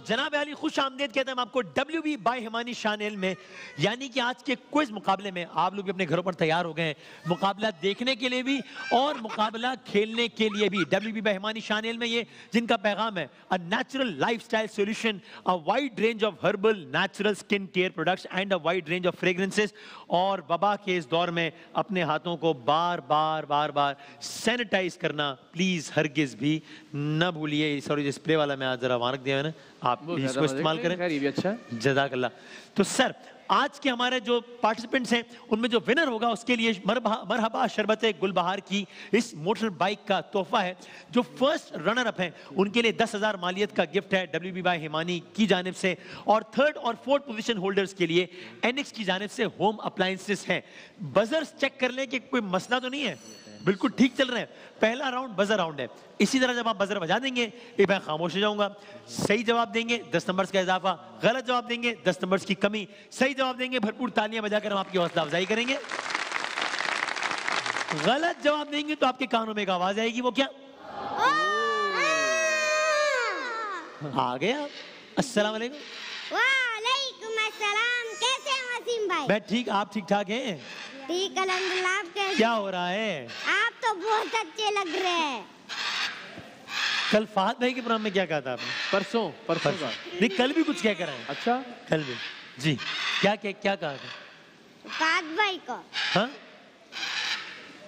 جناب علی خوش آمدید کہتے ہیں ہم آپ کو WB بائی ہمانی شانیل میں، یعنی کہ آج کے کوئز مقابلے میں آپ لوگ بھی اپنے گھروں پر تیار ہو گئے ہیں، مقابلہ دیکھنے کے لیے بھی اور مقابلہ کھیلنے کے لیے بھی۔ WB بائی ہمانی شانیل میں یہ جن کا پیغام ہے a natural lifestyle solution, a wide range of herbal natural skin care products and a wide range of fragrances، اور وبا کے اس دور میں اپنے ہاتھوں کو بار بار سینیٹائز کرنا پلیز ہرگز بھی نہ بھولیے۔ سوری ڈسپلے والا میں آج ذرا وہاں رکھ دیا ہے نا، آپ اس کو استعمال کریں۔ جزاک اللہ۔ تو سر آج کے ہمارے جو پارٹیسپینٹس ہیں ان میں جو ونر ہوگا اس کے لیے مرحبا شربت گل بہار کی اس موٹر بائک کا تحفہ ہے۔ جو فرسٹ رنر اپ ہیں ان کے لیے 10,000 مالیت کا گفٹ ہے WB بائی ہمانی کی جانب سے، اور تھرڈ اور فورتھ پوزیشن ہولڈرز کے لیے NX کی جانب سے ہوم اپلائنسز ہیں۔ بزرز چیک کر لیں کہ کوئی مسئلہ تو نہیں ہے، بالکل ٹھیک چل رہے ہیں۔ پہلا راؤنڈ بزر راؤنڈ ہے، اسی طرح جب آپ بزر بجا دیں گے میں خاموش ہو جاؤں گا۔ صحیح جواب دیں گے 10 نمبرز کا اضافہ، غلط جواب دیں گے 10 نمبرز کی کمی، صحیح جواب دیں گے بھرپور تالیاں بجا کر ہم آپ کی حوصلہ افزائی کریں گے، غلط جواب دیں گے تو آپ کے کانوں میں ایک آواز آئے گی، وہ کیا؟ آ گئے آپ؟ السلام علیکم۔ وعلیکم السلام، کیسے ہیں وسیم بھائی؟ میں ٹھیک، آپ ٹھیک ٹھاک ہیں؟ ٹھیک الحمدللہ، آپ کیسے؟ کیا ہو رہا ہے؟ آپ تو بہت اچھے لگ رہے ہیں۔ کل فہد بھائی کے پروگرام میں کیا کہا تھا آپ نے؟ پرسوں کا نہیں، کل بھی کچھ کہہ کر آئے۔ اچھا کل بھی جی کیا کہا تھا فہد بھائی کو؟ ہاں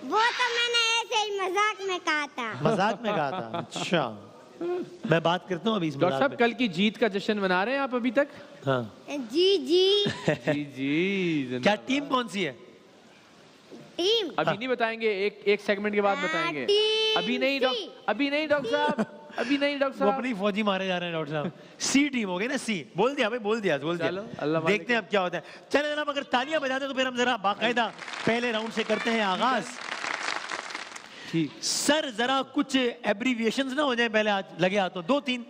وہ تو میں نے ایسے ہی مذاق میں کہا تھا۔ مذاق میں کہا تھا؟ اچھا میں بات کرتا ہوں ابھی اس مذاق ڈاکٹر صاحب کل کی جیت کا جشن منا رہے ہیں آپ ابھی تک؟ ہاں جی جی جی کیا ٹیم کون سی ہے؟ ٹیم ابھی نہیں بتائیں گے، ایک سیگمنٹ کے بعد بتائیں گے۔ ابھی نہیں ڈاکٹر صاحب، ابھی نہیں ڈاکٹر وہ صاحب، اپنی فوجی مارے جا رہے ہیں ڈاکٹر صاحب۔ سی ٹیم ہو گئی نا، سی بول دیا بھائی، بول دیا دیکھتے ہیں اب کیا ہوتا ہے۔ چلے جناب اگر تالیاں بجاتے تو پھر ہم ذرا باقاعدہ پہلے راؤنڈ سے کرتے ہیں آغاز۔ سر ذرا کچھ ایبریویشنز نہ ہو جائیں پہلے، آج لگے ہاتھوں 2-3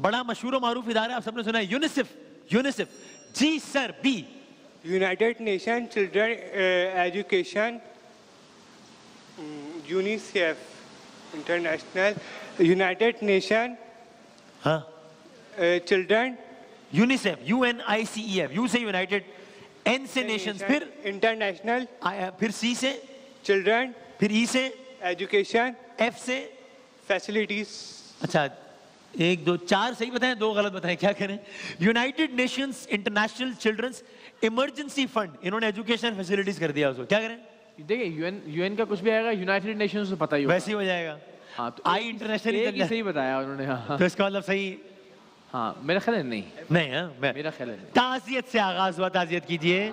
بڑا مشہور و معروف ادارہ آپ سب نے سنا ہے، یونیسیف۔ جی سر بی؟ United Nation Children Education, UNICEF International, United Nation ہاں چلڈرن، یونیسیف UNICEF، یو سے یونائٹڈ، این سے نیشنز، پھر انٹرنیشنل، پھر سی سے چلڈرن، پھر ای سے ایجوکیشن، ایف سے فیسلٹیز۔ اچھا 1 2 4 صحیح بتائیں، 2 غلط بتائیں، کیا کریں؟ United Nations International Children's Emergency Fund, انہوں نے ایجوکیشن فیسلٹیز کر دیا اس کو، کیا کریں؟ دیکھیں یو این کا کچھ بھی آئے گا یونائٹڈ نیشنز سے پتہ ہی ہوگا، ویسے ہی ہو جائے گا۔ ہاں تو آئی انٹرنیشنل صحیح بتایا انہوں نے، تو اس کا مطلب صحیح ہاں میرا خیال ہے نہیں ہے۔ میرا خیال ہے تعزیت سے آغاز ہوا، تعزیت کیجئے۔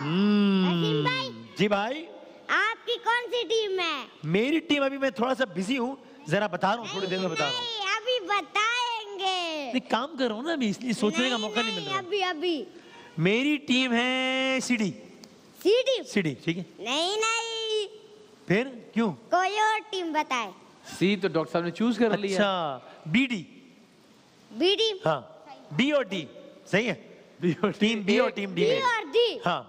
وسیم بھائی جی بھائی، آپ کی کون سی ٹیم ہے؟ میری ٹیم ابھی میں تھوڑا سا بزی ہوں، ذرا بتا رہا ہوں، تھوڑی دیر میں بتا رہا ہوں۔ نہیں ابھی بتائیں گے، نہیں کام کر رہا ہوں نا ابھی، اس لیے سوچنے کا موقع نہیں مل رہا۔ ابھی میری ٹیم ہے سی ڈی، ٹھیک ہے؟ نہیں پھر کیوں؟ کوئی اور ٹیم بتائے۔ سی تو ڈاکٹر صاحب نے چوز کر لیا۔ اچھا بی ڈی، بی ٹیم، ہاں بی اور ڈی صحیح ہے، ٹیم بی اور ٹیم ڈی، بی اور ڈی، ہاں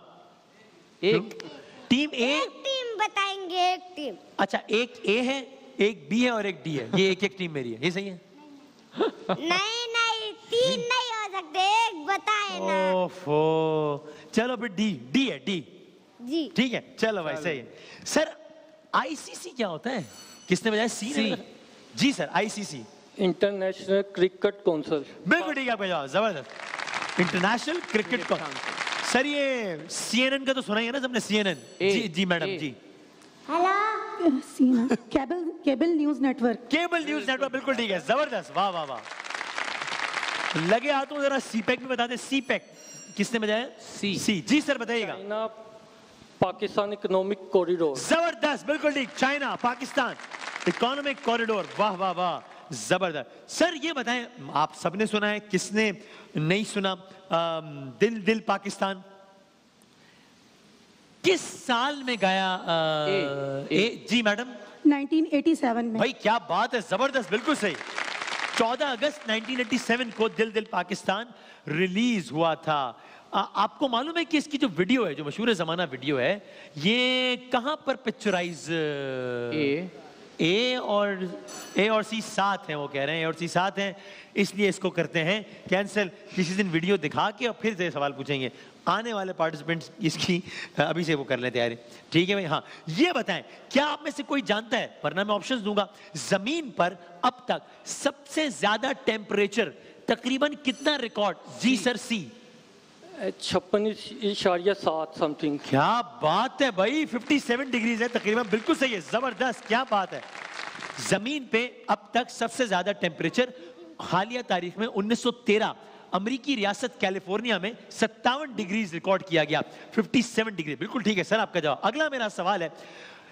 ایک ٹیم اے، ایک ٹیم بتائیں گے، ایک ٹیم۔ اچھا ایک اے ہے، ایک بی ہے اور ایک ڈی ہے، یہ ایک ٹیم میری ہے، یہ صحیح ہے؟ نہیں 3 نہیں ہو سکتے، ایک بتائے نا۔ اوفو، چلو پھر ڈی ہے، ڈی جی ٹھیک ہے، چلو بھائی صحیح ہے۔ سر آئی سی سی کیا ہوتا ہے؟ کس نے بجائے سی نے؟ جی سر آئی سی سی انٹرنیشنل کرکٹ کونسل۔ بالکل ٹھیک ہے آپ کا جواب، زبردست، انٹرنیشنل کرکٹ کونسل۔ سر یہ سی این این کا تو سنا ہی ہے نا سب نے، سی این این؟ جی میڈم جی۔ Hello cable news network, cable news network, بالکل ٹھیک ہے، زبردست، واہ واہ واہ۔ لگے ہاتھوں ذرا سی پیک میں بتا دیں، سی پیک کس نے بجایا؟ سی۔ جی سر بتائیے گا۔ China Pakistan economic corridor. زبردست، بالکل ٹھیک، چائنا پاکستان اکنامک کوریڈور، واہ واہ واہ، زبردست۔ سر یہ بتائیں، آپ سب نے سنا ہے، کس نے نہیں سنا؟ دل دل پاکستان کس سال میں گایا؟ جی میڈم 1987 میں۔ بھائی کیا بات ہے، زبردست، بالکل صحیح۔ 14 اگست 1987 کو دل دل پاکستان ریلیز ہوا تھا۔ آپ کو معلوم ہے کہ اس کی جو ویڈیو ہے، جو مشہور زمانہ ویڈیو ہے، یہ کہاں پر پکچرائز؟ اے اور سی ساتھ ہیں، وہ کہہ رہے ہیں اے اور سی ساتھ ہیں، اس لیے اس کو کرتے ہیں کینسل. کسی دن ویڈیو دکھا کے اور پھر سے سوال پوچھیں گے. آنے والے پارٹیسپینٹس اس کی ابھی سے وہ کر لیں تیاری. ٹھیک ہے بھائی. ہاں یہ بتائیں کیا آپ میں سے کوئی جانتا ہے، ورنہ میں آپشنز دوں گا، زمین پر اب تک سب سے زیادہ ٹیمپریچر تقریباً کتنا ریکارڈ؟ جی سر سی 56.7 سم تھنگ. کیا بات ہے بھائی، 57 ڈگریز ہے تقریباً، بالکل صحیح ہے، زبردست، کیا بات ہے. زمین پہ اب تک سب سے زیادہ ٹیمپریچر حالیہ تاریخ میں 1913 امریکی ریاست کیلیفورنیا میں 57 ڈگریز ریکارڈ کیا گیا. 57 ڈگری، بالکل ٹھیک ہے سر آپ کا جواب. اگلا میرا سوال ہے،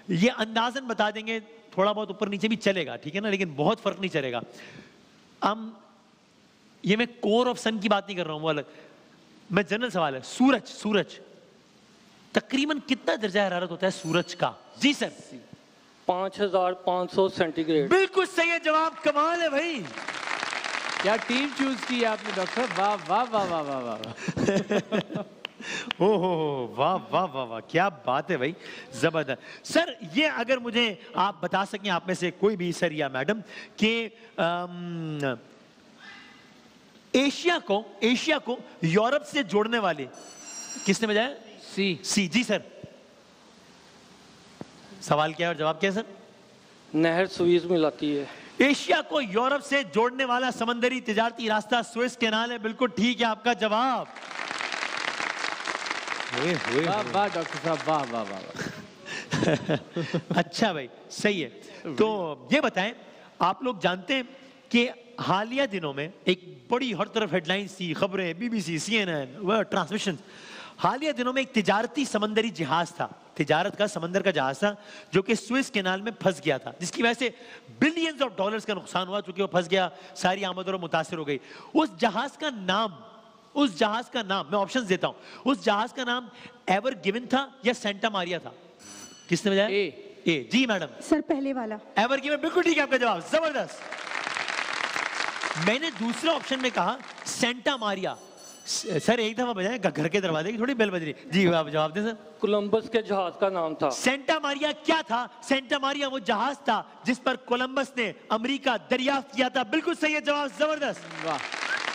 یہ اندازاً بتا دیں گے، تھوڑا بہت اوپر نیچے بھی چلے گا، ٹھیک ہے نا، لیکن بہت فرق نہیں چلے گا. یہ میں کور آف سن کی بات نہیں کر رہا ہوں، وہ الگ، میں جنرل سوال ہے. سورج تقریباً کتنا درجہ حرارت ہوتا ہے سورج کا؟ جی سر 5500 سینٹی گریڈ. بالکل صحیح ہے جواب، کمال ہے بھائی. کیا ٹیم چوز کی آپ نے ڈاکٹر صاحب، واہ واہ واہ واہ واہ واہ. او ہو واہ واہ واہ واہ، کیا بات ہے بھائی، زبردست. سر یہ اگر مجھے آپ بتا سکیں، آپ میں سے کوئی بھی سر یا میڈم، کہ ایشیا کو یورپ سے جوڑنے والے کس نے بجایا؟ سی. جی سر سوال کیا ہے اور جواب کیا ہے سر؟ نہر سوئز ملاتی ہے. ایشیا کو یورپ سے جوڑنے والا سمندری تجارتی راستہ سوئس کینال ہے. بالکل ٹھیک ہے آپ کا جواب. واہ واہ ڈاکٹر صاحب، واہ واہ واہ. اچھا بھائی صحیح ہے. تو یہ بتائیں، آپ لوگ جانتے ہیں کہ حالیہ دنوں میں ایک بڑی ہر طرف ہیڈ لائنز تھی، خبریں، BBC CNN ٹرانسمیشن، حالیہ دنوں میں ایک تجارتی سمندری جہاز تھا، تجارت کا سمندر کا جہاز تھا، جو کہ سوئس کینال میں پھنس گیا تھا، جس کی وجہ سے بلینز آف ڈالرز کا نقصان ہوا، چونکہ وہ پھنس گیا، ساری آمد و رفت متاثر ہو گئی. اس جہاز کا نام میں آپشنز دیتا ہوں، اس جہاز کا نام ایور گیون تھا یا سینٹا ماریا تھا؟ کس نے بجایا؟ اے. جی میڈم سر پہلے والا ایور گیون، بالکل ٹھیک ہے آپ کا جواب، زبردست. میں نے دوسرے آپشن میں کہا سینٹا ماریا. سر ایک دفعہ بجائے، گھر کے دروازے کی تھوڑی بیل بج رہی. جی آپ جواب دیں سر. کولمبس کے جہاز کا نام تھا. سینٹا ماریا کیا تھا؟ سینٹا ماریا وہ جہاز تھا جس پر کولمبس نے امریکہ دریافت کیا تھا. بالکل صحیح ہے جواب، زبردست. واہ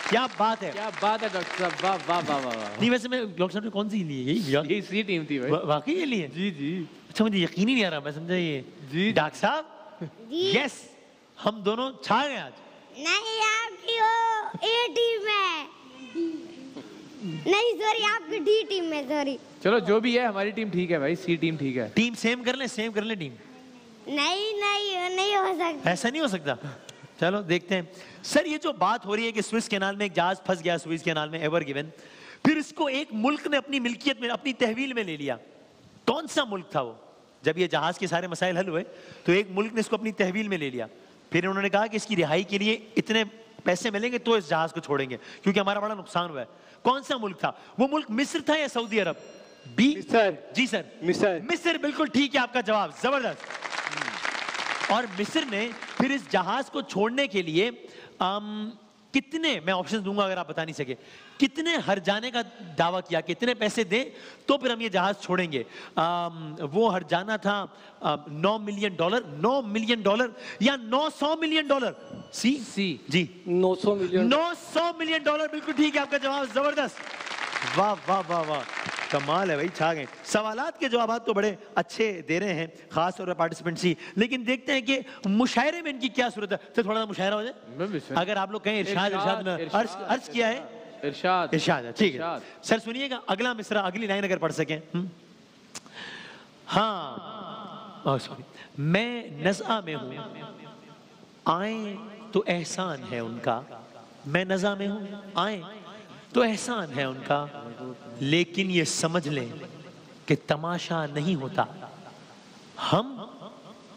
کیا بات ہے، کیا بات ہے ڈاکٹر صاحب، واہ واہ واہ واہ. نہیں ویسے میں ڈاکٹر صاحب نے کون سی لی ہے؟ یہی سی ٹیم تھی بھائی. واقعی یہ لی ہے؟ جی جی. اچھا مجھے یقین ہی نہیں آ رہا، میں سمجھا یہ جی ڈاکٹر صاحب. یس ہم دونوں چھا گئے آج. نہیں آپ کی وہ اے ٹیم ہے، نہیں سوری آپ کی ڈی ٹیم میں، سوری. چلو جو بھی ہے ہماری ٹیم ٹھیک ہے بھائی، سی ٹیم ٹھیک ہے. ٹیم سیم کر لیں ٹیم. نہیں ہو سکتا، ایسا نہیں ہو سکتا. چلو دیکھتے ہیں. سر یہ جو بات ہو رہی ہے کہ سوئس کینال میں ایک جہاز پھنس گیا، سوئس کینال میں ایور گیون، پھر اس کو ایک ملک نے اپنی ملکیت میں، اپنی تحویل میں لے لیا. کون سا ملک تھا وہ؟ جب یہ جہاز کے سارے مسائل حل ہوئے تو ایک ملک نے اس کو اپنی تحویل میں لے لیا. پھر انہوں نے کہا کہ اس کی رہائی کے لیے اتنے پیسے ملیں گے تو اس جہاز کو چھوڑیں گے، کیونکہ ہمارا بڑا نقصان ہوا ہے. کون سا ملک تھا وہ؟ ملک مصر تھا یا سعودی عرب؟ بی. جی سر مصر، بالکل ٹھیک ہے آپ کا جواب، زبردست. اور مصر نے پھر اس جہاز کو چھوڑنے کے لیے کتنے، میں آپشن دوں گا اگر آپ بتا نہیں سکے، کتنے ہرجانے کا دعویٰ کیا، کتنے پیسے دیں تو پھر ہم یہ جہاز چھوڑیں گے. وہ ہرجانہ تھا $9 ملین، $9 ملین یا $900 ملین؟ سی. جی 900 ملین. $900 ملین، بالکل ٹھیک ہے آپ کا جواب، زبردست. واہ واہ واہ واہ، کمال ہے بھائی، چھا گئے. سوالات کے جوابات تو بڑے اچھے دے رہے ہیں، خاص طور پر پارٹیسپینٹس ہی، لیکن دیکھتے ہیں کہ مشاعرے میں ان کی کیا صورت ہے. تو تھوڑا سا مشاعرہ ہو جائے، اگر آپ لوگ کہیں ارشاد عرض کیا ہے. ارشاد ہے، ٹھیک ہے سر. سنیے گا اگلا مصرع، اگلی لائن اگر پڑھ سکیں. ہاں سوری. میں نزعہ میں ہوں، آئیں تو احسان ہے ان کا. میں نزعہ میں ہوں، آئیں تو احسان ہے ان کا، لیکن یہ سمجھ لیں کہ تماشا نہیں ہوتا. ہم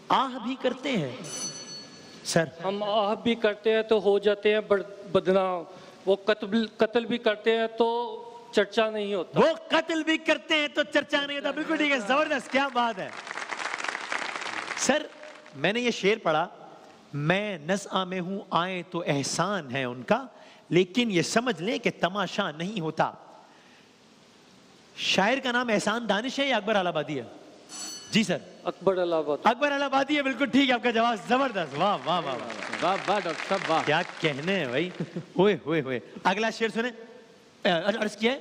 آہ بھی کرتے ہیں سر، ہم آہ بھی کرتے ہیں تو ہو جاتے ہیں بدنام. وہ قتل بھی کرتے ہیں تو چرچا نہیں ہوتا. وہ قتل بھی کرتے ہیں تو چرچا نہیں ہوتا. بالکل ٹھیک ہے، زبردست، کیا بات ہے. سر میں نے یہ شعر پڑھا، میں نزعہ میں ہوں، آئیں تو احسان ہے ان کا، لیکن یہ سمجھ لیں کہ تماشا نہیں ہوتا. شاعر کا نام احسان دانش ہے یا اکبر آل آبادی ہے؟ جی سر اکبر الہ آبادی. اکبر الہ آبادی ہے، بالکل ٹھیک ہے آپ کا جواب. زبردست، واہ واہ واہ واہ واہ ڈاکٹر صاحب واہ. کیا کہنے ہیں بھائی. ہوئے ہوئے ہوئے. اگلا شعر سنیں. عرض کیا ہے.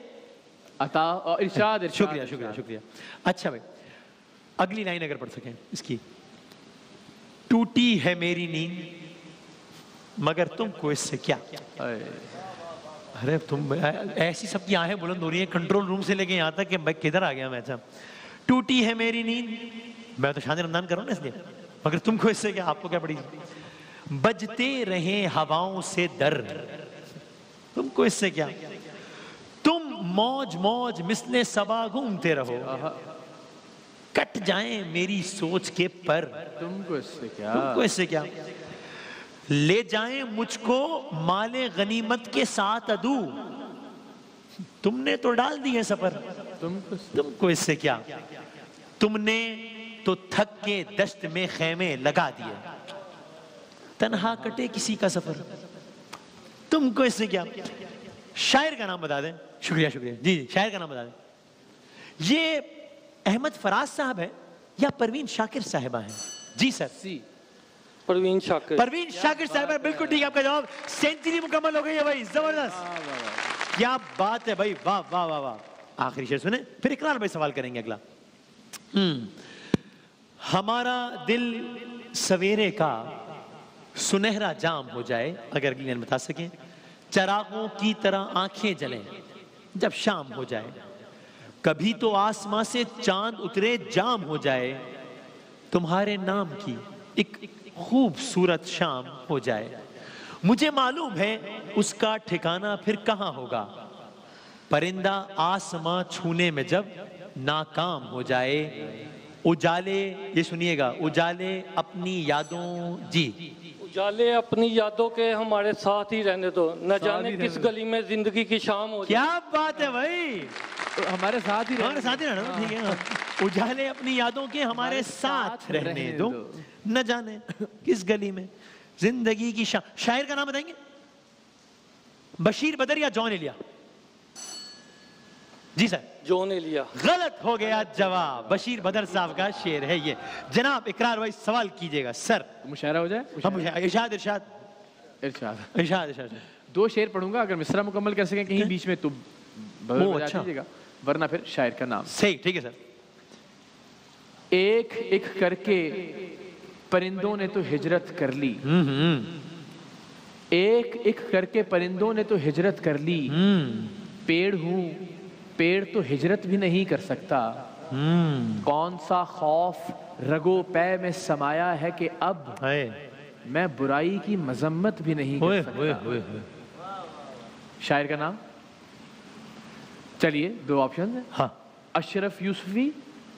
عطا ارشاد. شکریہ شکریہ شکریہ. اچھا بھائی اگلی لائن اگر پڑھ سکیں اس کی. ٹوٹی ہے میری نیند مگر تم کو اس سے کیا. ارے تم ایسی سب کی آہیں بلند ہو رہی ہیں کنٹرول روم سے لے کے یہاں تک کہ میں کدھر آ گیا میں. اچھا ٹوٹی ہے میری نیند، میں تو شان رمضان کر رہا ہوں نا اس لیے، مگر تم کو اس سے کیا، آپ کو کیا پڑی. بجتے رہیں ہواؤں سے در، تم کو اس سے کیا. تم موج موج مثل صبا گھومتے رہو، کٹ جائیں میری سوچ کے پر، تم کو اس سے کیا. تم کو اس سے کیا. لے جائیں مجھ کو مال غنیمت کے ساتھ عدو، تم نے تو ڈال دی ہے سفر، تم کو اس سے کیا. تم نے تو تھک کے دشت میں خیمے لگا دیے، تنہا کٹے کسی کا سفر، تم کو اس سے کیا. شاعر کا نام بتا دیں. شکریہ شکریہ. جی شاعر کا نام بتا دیں. یہ احمد فراز صاحب ہے یا پروین شاکر صاحبہ ہیں. جی سر. سی پروین شاکر. پروین شاکر صاحبہ بالکل ٹھیک ہے آپ کا جواب. سینچری مکمل ہو گئی ہے بھائی. زبردست، کیا بات ہے بھائی. واہ واہ واہ واہ. آخری شعر سنیں پھر اقرار بھائی سوال کریں گے اگلا. ہمارا دل سویرے کا سنہرا جام ہو جائے، اگر اگلی لائن بتا سکیں. چراغوں کی طرح آنکھیں جلیں جب شام ہو جائے، کبھی تو آسمان سے چاند اترے جام ہو جائے، تمہارے نام کی ایک خوبصورت شام ہو جائے. مجھے معلوم ہے اس کا ٹھکانہ پھر کہاں ہوگا، پرندہ آسمان چھونے میں جب ناکام ہو جائے. اجالے، یہ سنیے گا، اجالے اپنی یادوں. جی اجالے اپنی یادوں کے ہمارے ساتھ ہی رہنے دو، نہ جانے کس گلی میں زندگی کی شام ہو جائے. کیا بات ہے بھائی. ہمارے ساتھ ہی ہمارے ساتھ ہی رہنا. ٹھیک ہے. اجالے اپنی یادوں کے ہمارے ساتھ رہنے دو، نہ جانے کس گلی میں زندگی کی شام. شاعر کا نام بتائیں گے. بشیر بدر یا جون ایلیا. جی سر. جون ایلیا. غلط ہو گیا جواب. بشیر بدر صاحب کا شعر ہے یہ. جناب اقرار بھائی سوال کیجئے گا. سر مشاعرہ ہو جائے. ارشاد ارشاد ارشاد. ارشاد ارشاد. دو شعر پڑھوں گا، اگر مصرع مکمل کر سکیں کہیں بیچ میں تو بجا دیجیے گا، ورنہ پھر شاعر کا نام. صحیح ٹھیک ہے سر. ایک ایک کر کے پرندوں نے تو ہجرت کر لی، ایک ایک کر کے پرندوں نے تو ہجرت کر لی، پیڑ ہوں پیڑ تو ہجرت بھی نہیں کر سکتا، کون سا خوف رگو پے میں سمایا ہے کہ اب میں برائی کی مذمت بھی نہیں کر سکتا. شاعر کا نام. چلیے دو آپشن ہیں. ہاں. اشرف یوسفی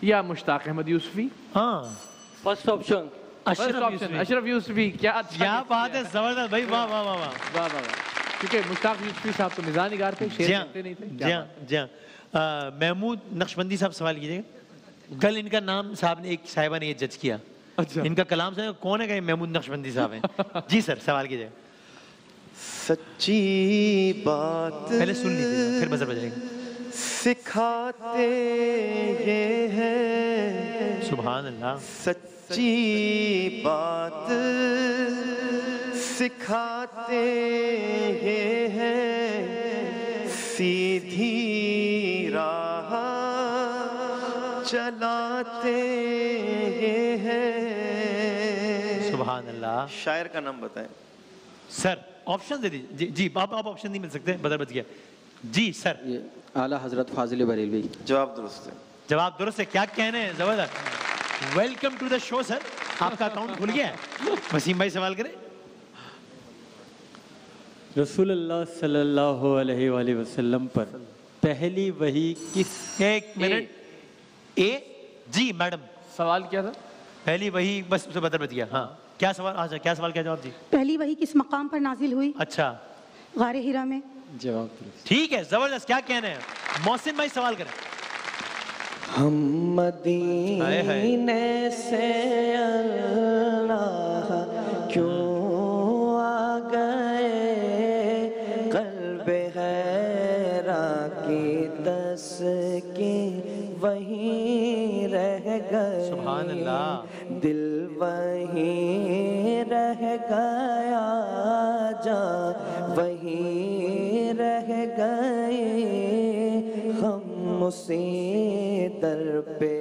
یا مشتاق احمد یوسفی. ہاں فرسٹ آپشن اشرف یوسفی. کیا بات ہے. زبردست بھائی. واہ واہ واہ واہ واہ. کیونکہ مشتاق یوسفی صاحب تو مزاح نگار تھے، شعر لکھتے نہیں تھے. جی ہاں جی ہاں. محمود نقشبندی صاحب سوال کیجیے گا. کل ان کا نام صاحب نے ایک صاحبہ نے یہ جج کیا. ان کا کلام سے کون ہے کہ محمود نقشبندی صاحب ہیں. جی سر سوال کیجیے. سچی بات پہلے سن لیجیے پھر بزر بجائے گا. سکھاتے یہ ہے سبحان اللہ. سچی بات سکھاتے یہ ہے، سیدھی راہ چلاتے یہ ہے. سبحان اللہ. شاعر کا نام بتائیں. سر آپشن دے دیجیے. جی آپ آپشن نہیں مل سکتے. بدر بچ گیا. جی سر. اعلیٰ حضرت فاضل بریلوی. جواب درست ہے. جواب درست ہے. کیا کہنے ہیں. زبردست. ویلکم ٹو دا شو سر. آپ کا اکاؤنٹ کھل گیا ہے. وسیم بھائی سوال کریں. رسول اللہ صلی اللہ علیہ وآلہ وسلم پر پہلی وحی کس. ایک منٹ. اے جی میڈم سوال کیا تھا. پہلی وحی بس اسے بدر بچ گیا. ہاں کیا سوال. آج کیا سوال کیا جواب. جی پہلی وحی کس مقام پر نازل ہوئی. اچھا غار ہیرا میں. جواب درست. ٹھیک ہے. زبردست. کیا کہنے ہیں. محسن بھائی سوال کریں. ہم مدینے سے اللہ کیوں آ گئے، قلب حیران کی تسکین وہیں رہ گئے. سبحان اللہ. دل وہیں رہ گیا جاں وہیں رہ گئے ہم اسی در پہ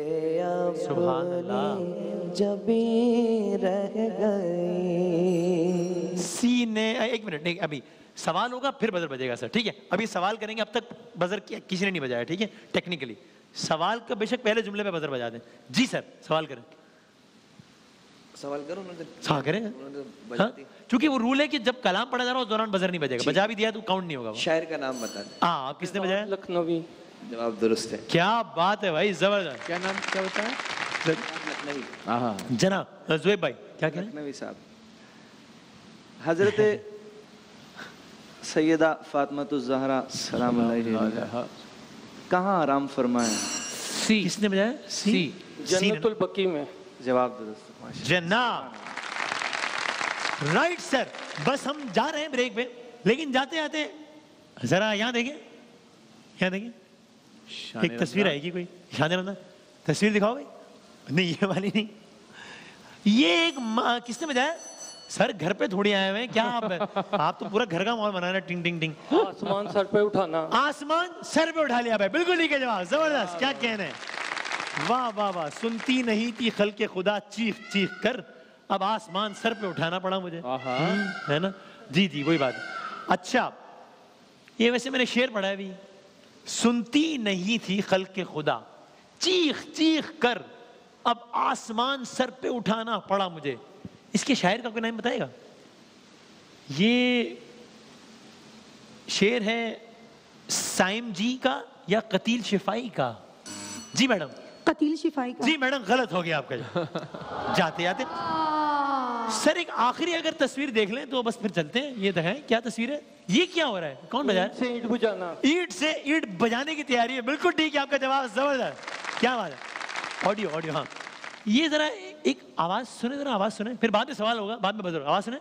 سبحان اللہ. اپنی جبیں رہ گئے. سینے ایک منٹ نہیں, ابھی سوال ہوگا پھر بزر بجے گا سر, ٹھیک ہے؟ ابھی سوال کریں گے, اب تک بزر کسی نے نہیں بجایا, ٹھیک ہے؟ ٹیکنیکلی سوال کا بے شک پہلے جملے پہ بزر بجا دیں. جی سر سوال کریں. سوال کرو نا. سوال کریں گا چونکہ وہ رول ہے کہ جب کلام پڑھا جا رہا ہو اس دوران بزر نہیں بجے گا. بجا بھی دیا تو کاؤنٹ نہیں ہوگا. شاعر کا نام بتا دیں. ہاں کس نے بجایا؟ لکھنوی. جواب درست ہے. کیا بات ہے بھائی, زبردست. کیا نام کیا بتایا؟ لکھنوی. ہاں جناب زویب بھائی کیا کہہ رہے ہیں؟ لکھنوی صاحب. حضرت سیدہ فاطمۃ الزہرا سلام علیہا کہاں آرام فرمایا؟ سی. کس نے بجایا؟ سی. جنت البقی میں. جواب درست ہے. جناب رائٹ سر. بس ہم جا رہے ہیں بریک پہ, لیکن جاتے آتے ذرا یہاں دیکھیں, یہاں دیکھیں ایک تصویر آئے گی, کوئی شان رمضان تصویر دکھاؤ بھائی. نہیں یہ والی نہیں, یہ ایک کس نے بجایا سر؟ گھر پہ تھوڑی آئے ہوئے ہیں کیا آپ تو پورا گھر کا ماحول بنا رہے ہیں. ٹنگ ٹنگ ٹنگ. آسمان سر پہ اٹھانا. آسمان سر پہ اٹھا لیا بھائی, بالکل ٹھیک ہے جواب, زبردست. کیا کہنا ہے؟ واہ واہ واہ. سنتی نہیں تھی خلق خدا چیخ چیخ کر, اب آسمان سر پہ اٹھانا پڑا مجھے, ہے نا؟ جی جی وہی بات. اچھا یہ ویسے میں نے شعر پڑھا ہے بھی, سنتی نہیں تھی خلق خدا چیخ چیخ کر, اب آسمان سر پہ اٹھانا پڑا مجھے. اس کے شاعر کا کوئی نام بتائے گا؟ یہ شعر ہے سائم جی کا یا قتیل شفائی کا؟ جی میڈم. قتیل شفائی کا. جی میڈم غلط ہو گیا آپ کا. جاتے جاتے سر ایک آخری اگر تصویر دیکھ لیں تو بس پھر چلتے ہیں. یہ دکھائیں کیا تصویر ہے, یہ کیا ہو رہا ہے, کون بجا رہا ہے؟ اینٹ بجانا. اینٹ سے اینٹ بجانے کی تیاری ہے. بالکل ٹھیک ہے آپ کا جواب, زبردست. کیا بات ہے. Audio audio. ہاں یہ ذرا ایک آواز سنیں, ذرا آواز سنیں, پھر بعد میں سوال ہوگا, بعد میں بزر. آواز سنیں.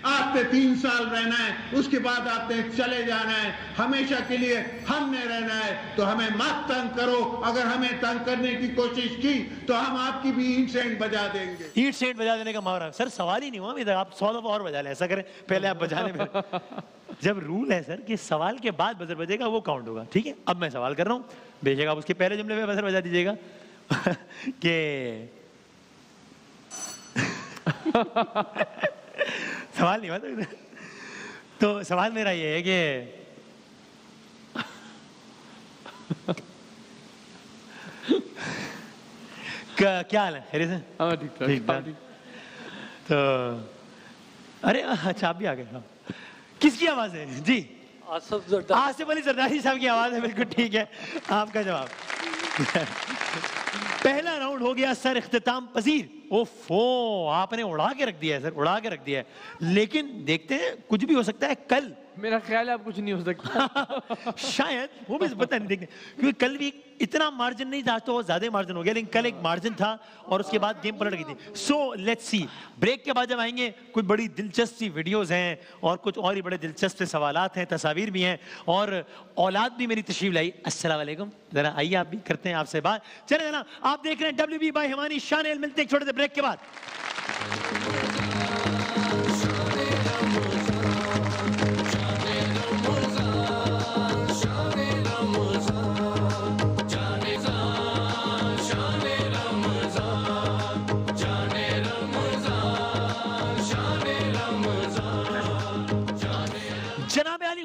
آپ نے 3 سال رہنا ہے, اس کے بعد آپ نے چلے جانا ہے, ہمیشہ کے لیے ہم نے رہنا ہے, تو ہمیں مت تنگ کرو. اگر ہمیں تنگ کرنے کی کوشش کی تو ہم آپ کی بھی اینٹ سینٹ بجا دیں گے. اینٹ سینٹ بجا دینے کا محاورہ سر سوال ہی نہیں ہوا ادھر, آپ 100 دفعہ اور بجا لیں. ایسا کریں پہلے آپ بجانے میں, جب رول ہے سر کہ سوال کے بعد بزر بجے گا وہ کاؤنٹ ہوگا, ٹھیک ہے؟ اب میں سوال کر رہا ہوں, بے شک آپ اس کے پہلے جملے میں بزر بجا دیجیے گا کہ سوال نہیں ہوا تو سوال میرا یہ ہے کہ کیا حال ہے, خیریت سے؟ تو ارے اچھا آپ بھی آ گئے. کس کی آواز ہے؟ جی آصف زرداری. آصف علی زرداری صاحب کی آواز ہے. بالکل ٹھیک ہے آپ کا جواب. پہلا راؤنڈ ہو گیا سر اختتام پذیر. اوفو آپ نے اڑا کے رکھ دیا ہے سر, اڑا کے رکھ دیا ہے. لیکن دیکھتے ہیں کچھ بھی ہو سکتا ہے. کل میرا خیال ہے اب کچھ نہیں ہو سکتا. شاید وہ بھی پتہ نہیں, دیکھتے کیونکہ کل بھی اتنا مارجن نہیں تھا, تو زیادہ مارجن ہو گیا, لیکن کل ایک مارجن تھا اور اس کے بعد گیم پلٹ گئی تھی. So let's see. بریک کے بعد جب آئیں گے کچھ بڑی دلچسپ سی ویڈیوز ہیں اور کچھ اور ہی بڑے دلچسپ سوالات ہیں, تصاویر بھی ہیں, اور اولاد بھی میری تشریف لائی. السلام علیکم, ذرا آئیے آپ بھی کرتے ہیں آپ سے بات. چلے جناب آپ دیکھ رہے ہیں WB بائی ہمانی شانل. ملتے ہیں چھوٹے سے بریک کے بعد.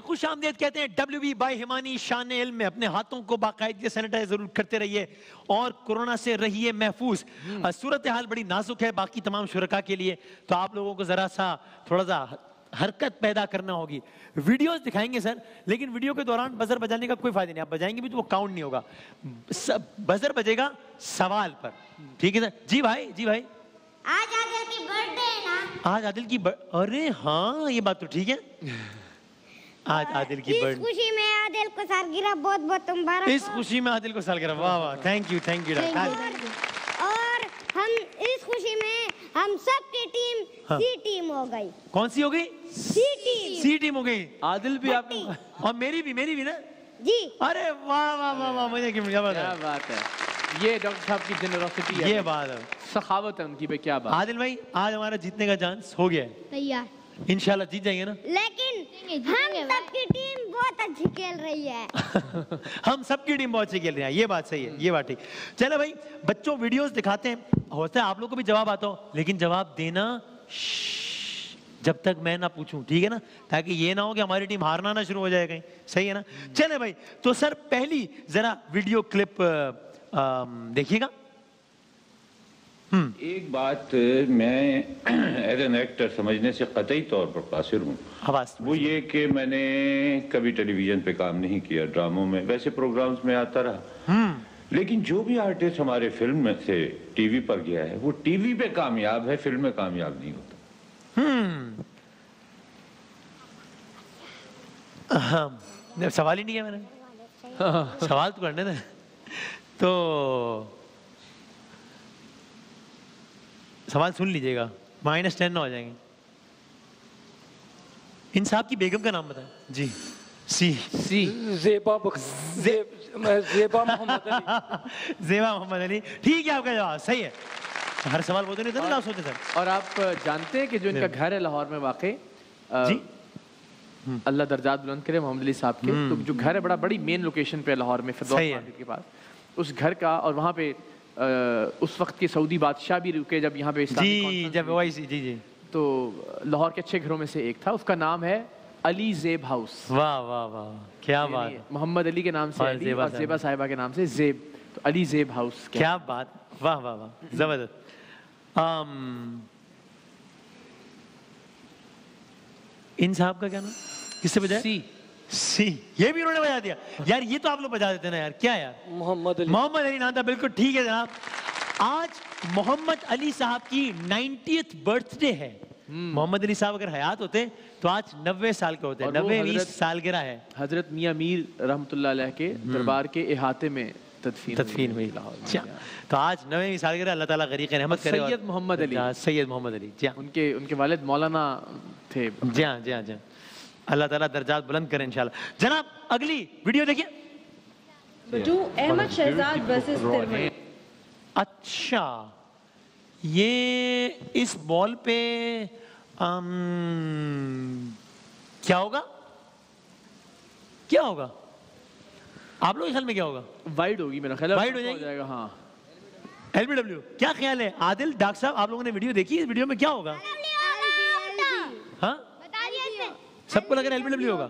خوش آمدید کہتے ہیں WB بائی ہمانی شان علم میں. اپنے ہاتھوں کو باقاعدگی سینیٹائز ضرور کرتے رہیے اور کورونا سے رہیے محفوظ. صورتحال بڑی نازک ہے باقی تمام شرکا کے لیے, تو آپ لوگوں کو ذرا سا تھوڑا سا حرکت پیدا کرنا ہوگی. ویڈیوز دکھائیں گے سر, لیکن ویڈیو کے دوران بزر بجانے کا کوئی فائدہ نہیں. آپ بجائیں گے بھی تو وہ کاؤنٹ نہیں ہوگا. بزر بجے گا سوال پر, ٹھیک ہے سر؟ جی بھائی, جی بھائی. آج عادل کی برتھ ڈے ہے نا. آج عادل کی ارے ہاں یہ بات تو ٹھیک ہے, آج عادل کی برتھ. اس خوشی میں عادل کو سالگرہ بہت بہت مبارک. اس خوشی میں عادل کو سالگرہ. واہ واہ, تھینک یو تھینک یو. اور ہم اس خوشی میں ہم سب کی ٹیم سی ٹیم ہو گئی. کون سی ہو گئی؟ سی ٹیم. سی ٹیم ہو گئی. عادل بھی آپ اور میری بھی نا. جی ارے واہ واہ واہ واہ, مجھے کیا بات ہے. یہ ڈاکٹر صاحب کی جنرosity ہے, یہ بات ہے, سخاوت ہے ان کی پہ. کیا بات. عادل بھائی آج ہمارا جیتنے کا چانس ہو گیا ہے, تیار. انشاءاللہ جیت جائیں گے نا. لیکن ہم سب کی ٹیم بہت اچھی کھیل رہی ہے. ہم سب کی ٹیم بہت اچھی کھیل رہی ہے, یہ بات صحیح ہے, یہ بات ٹھیک. چلے بھائی بچوں ویڈیوز دکھاتے ہیں, ہوتا ہے آپ لوگ کو بھی جواب آتا ہو, لیکن جواب دینا جب تک میں نہ پوچھوں, ٹھیک ہے نا, تاکہ یہ نہ ہو کہ ہماری ٹیم ہارنا نہ شروع ہو جائے کہیں. صحیح ہے نا. چلے بھائی تو سر پہلی ذرا ویڈیو کلپ دیکھیے گا. ایک بات میں ایز این ایکٹر سمجھنے سے قطعی طور پر قاصر ہوں, وہ یہ کہ میں نے کبھی ٹیلی ویژن پہ کام نہیں کیا, ڈراموں میں ویسے پروگرامز میں آتا رہا, لیکن جو بھی آرٹسٹ ہمارے فلم میں سے ٹی وی پر گیا ہے وہ ٹی وی پہ کامیاب ہے, فلم میں کامیاب نہیں ہوتا. سوال ہی نہیں ہے, میں نے سوال تو کرنے تھے. تو سوال سن لیجئے گا, -10 نہ ہو جائیں گے. ان صاحب کی بیگم کا نام بتائیں. جی سی زیبا محمد علی. زیبا محمد علی, ٹھیک ہے آپ کا جواب صحیح ہے. ہر سوال وہ تو نہیں تھا نا سوچے سر. اور آپ جانتے ہیں کہ جو ان کا گھر ہے لاہور میں واقع, جی اللہ درجات بلند کرے محمد علی صاحب کے, تو جو گھر ہے بڑی مین لوکیشن پہ لاہور میں فردوس مارکیٹ کے پاس, اس گھر کا, اور وہاں پہ اس وقت کے سعودی بادشاہ بھی رکے جب یہاں پہ جی تو لاہور کے اچھے گھروں میں سے ایک تھا, اس کا نام ہے علی زیب ہاؤس. واہ واہ واہ, کیا بات. محمد علی کے نام سے علی اور زیبا صاحبہ کے نام سے زیب, تو علی زیب ہاؤس. کیا بات, واہ واہ واہ, زبردست. ان صاحب کا کیا نام, کس سے بجائے؟ سی, یہ بھی انہوں نے بجا دیا یار. یہ تو آپ لوگ بجا دیتے نا یار, کیا یار. محمد علی نام تھا, بالکل ٹھیک ہے جناب. آج محمد علی صاحب کی 90th برتھ ڈے ہے. محمد علی صاحب اگر حیات ہوتے تو آج 90 سال کے ہوتے. 90ویں سالگرہ ہے. حضرت میاں میر رحمۃ اللہ علیہ کے دربار کے احاطے میں تدفین ہوئی. تو آج 90ویں سالگرہ, اللہ تعالیٰ غریق رحمت کرے. سید محمد علی, سید محمد علی, جی ان کے والد مولانا تھے. جی ہاں جی ہاں جی, اللہ تعالیٰ درجات بلند کرے انشاءاللہ. جناب اگلی ویڈیو دیکھیے. احمد شہزاد ورسز ترمن. اچھا, یہ اس بال پہ کیا ہوگا, کیا ہوگا آپ لوگ کے خیال میں, کیا ہوگا؟ وائڈ ہوگی میرا خیال ہے, وائڈ ہو جائے گا. ہاں LBW, کیا خیال ہے عادل ڈاکٹر صاحب, آپ لوگوں نے ویڈیو دیکھی, اس ویڈیو میں کیا ہوگا؟ ہاں سب کو لگ رہا ہے LBW ہوگا.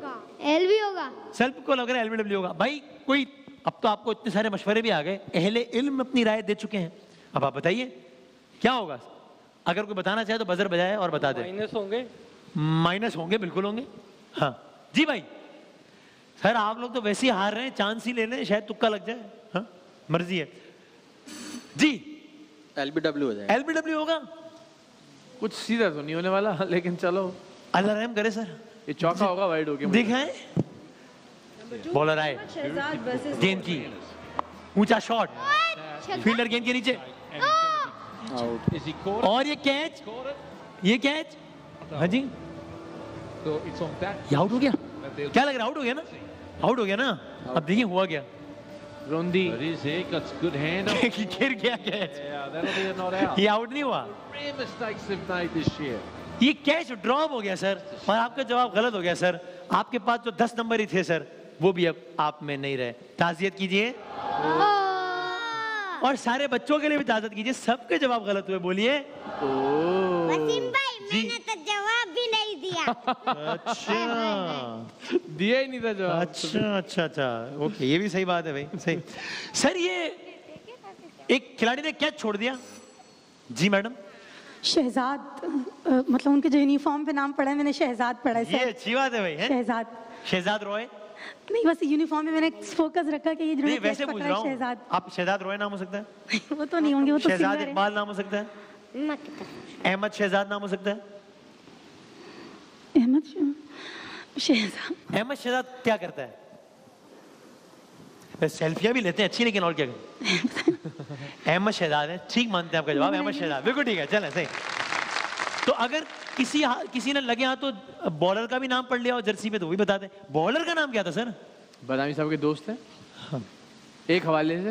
LB ہوگا, سب کو لگ رہا ہے LBW ہوگا. بھائی کوئی, اب تو آپ کو اتنے سارے مشورے بھی آ گئے, اہل علم اپنی رائے دے چکے ہیں, اب آپ بتائیے کیا ہوگا. اگر کوئی بتانا چاہے تو بزر بجائے اور بتا دے. مائنس ہوں گے. مائنس ہوں گے, بالکل ہوں گے. ہاں جی بھائی, سر آپ لوگ تو ویسے ہی ہار رہے ہیں, چانس ہی لے لیں, شاید تکا لگ جائے. ہاں مرضی ہے جی. LBW ہو جائے. LBW ہوگا, کچھ سیدھا تو نہیں ہونے والا, لیکن چلو اللہ رحم کرے سر. یہ چوکا ہوگا وائڈ ہو گیا. دکھائیں, بولر آئے, گیند کی اونچا شاٹ, فیلڈر گیند کے نیچے, اور یہ کیچ, یہ کیچ. ہاں جی, یہ آؤٹ ہو گیا. کیا لگ رہا ہے, آؤٹ ہو گیا نا, آؤٹ ہو گیا نا. اب دیکھیں ہوا کیا, روندی گر گیا کیچ. یہ آؤٹ نہیں ہوا, یہ کیچ ڈراپ ہو گیا سر, اور آپ کا جواب غلط ہو گیا سر. آپ کے پاس جو 10 نمبر ہی تھے سر, وہ بھی اب آپ میں نہیں رہے. تعزیت کیجئے, اور سارے بچوں کے لیے بھی تعزیت کیجئے, سب کے جواب غلط ہوئے. بولیے. وسیم بھائی, میں نے تو جواب بھی نہیں دیا. اچھا, دیا ہی نہیں تھا جواب. اچھا اچھا اچھا, اوکے, یہ بھی صحیح بات ہے بھائی, صحیح. سر یہ ایک کھلاڑی نے کیچ چھوڑ دیا. جی میڈم. شہزاد, مطلب ان کے جو یونیفارم پہ نام پڑھا ہے میں نے شہزاد پڑھا ہے. یہ اچھی بات ہے بھائی. شہزاد, شہزاد روئے نہیں, بس یونیفارم میں نے فوکس رکھا کہ یہ جنہوں نے ویسے پوچھ رہا ہوں. آپ شہزاد روئے نام ہو سکتا ہے, وہ تو نہیں ہوں گے, وہ تو شہزاد اقبال نام ہو سکتا ہے, احمد شہزاد نام ہو سکتا ہے. احمد شہزاد, احمد شہزاد کیا کرتا ہے؟ سیلفیاں بھی لیتے ہیں اچھی, لیکن اور کیا کریں. احمد شہزاد ہے, ٹھیک مانتے ہیں آپ کا جواب, احمد شہزاد, بالکل ٹھیک ہے, چلیں صحیح. تو اگر کسی نے لگے ہاں تو بالر کا بھی نام پڑھ لیا اور جرسی پہ, تو وہی بتا دیں. بالر کا نام کیا تھا سر؟ بدامی صاحب کے دوست ہیں ایک حوالے سے.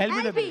LBW।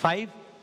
5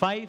5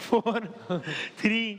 4 3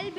LB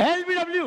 LBW।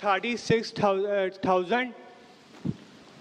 36,000।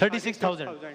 36,000।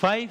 5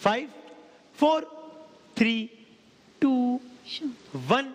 5 4 3 2 1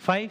5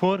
4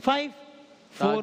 5 4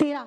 13।